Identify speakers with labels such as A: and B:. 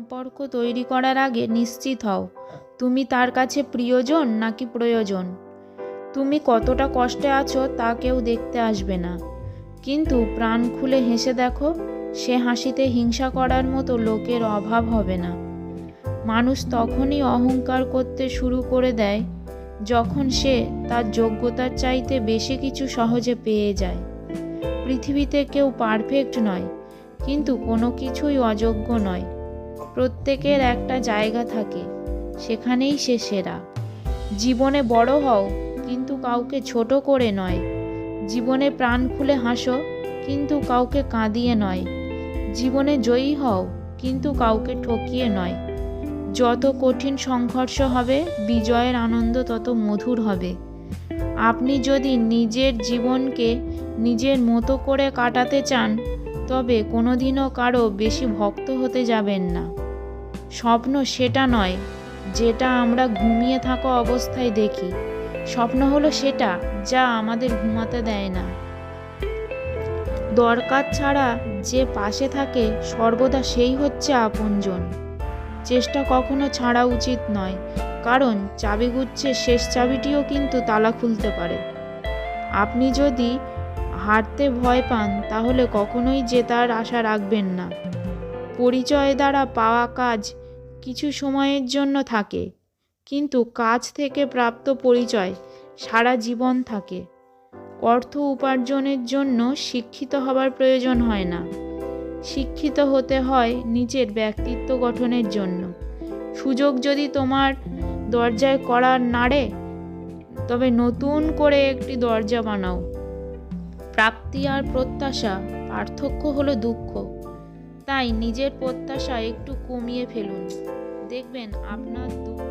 A: সম্পর্ক তৈরি করার আগে নিশ্চিত হও তুমি তার কাছে প্রিয়জন নাকি প্রয়োজন। তুমি কতটা কষ্টে আছো তা কেউ দেখতে আসবে না, কিন্তু প্রাণ খুলে হেসে দেখো, সে হাসিতে হিংসা করার মতো লোকের অভাব হবে না। মানুষ তখনই অহংকার করতে শুরু করে দেয় যখন সে তার যোগ্যতার চাইতে বেশি কিছু সহজে পেয়ে যায়। পৃথিবীতে কেউ পারফেক্ট নয়, কিন্তু কোনো কিছুই অযোগ্য নয়। প্রত্যেকের একটা জায়গা থাকে, সেখানেই সে সেরা। জীবনে বড় হও, কিন্তু কাউকে ছোট করে নয়। জীবনে প্রাণ খুলে হাসো, কিন্তু কাউকে কাঁদিয়ে নয়। জীবনে জয়ী হও, কিন্তু কাউকে ঠকিয়ে নয়। যত কঠিন সংঘর্ষ হবে, বিজয়ের আনন্দ তত মধুর হবে। আপনি যদি নিজের জীবনকে নিজের মতো করে কাটাতে চান, তবে কোনোদিনও কারো বেশি ভক্ত হতে যাবেন না। স্বপ্ন সেটা নয় যেটা আমরা ঘুমিয়ে থাকা অবস্থায় দেখি। স্বপ্ন হলো সেটা যা আমাদের ঘুমাতে দেয় না। দরকার ছাড়া যে পাশে থাকে সর্বদা সেই হচ্ছে আপনজন। চেষ্টা কখনো ছাড়া উচিত নয়, কারণ চাবিগুচ্ছের শেষ চাবিটিও কিন্তু তালা খুলতে পারে। আপনি যদি হারতে ভয় পান, তাহলে কখনোই জেতার আশা রাখবেন না। পরিচয় দ্বারা পাওয়া কাজ কিছু সময়ের জন্য থাকে, কিন্তু কাজ থেকে প্রাপ্ত পরিচয় সারা জীবন থাকে। অর্থ উপার্জনের জন্য শিক্ষিত হবার প্রয়োজন হয় না, শিক্ষিত হতে হয় নিজের ব্যক্তিত্ব গঠনের জন্য। সুযোগ যদি তোমার দরজায় কড়া নাড়ে, তবে নতুন করে একটি দরজা বানাও। প্রাপ্তি আর প্রত্যাশা পার্থক্য হলো দুঃখ। তাই নিজের প্রত্যাশা একটু কমিয়ে ফেলুন, দেখবেন আপনার দুঃখ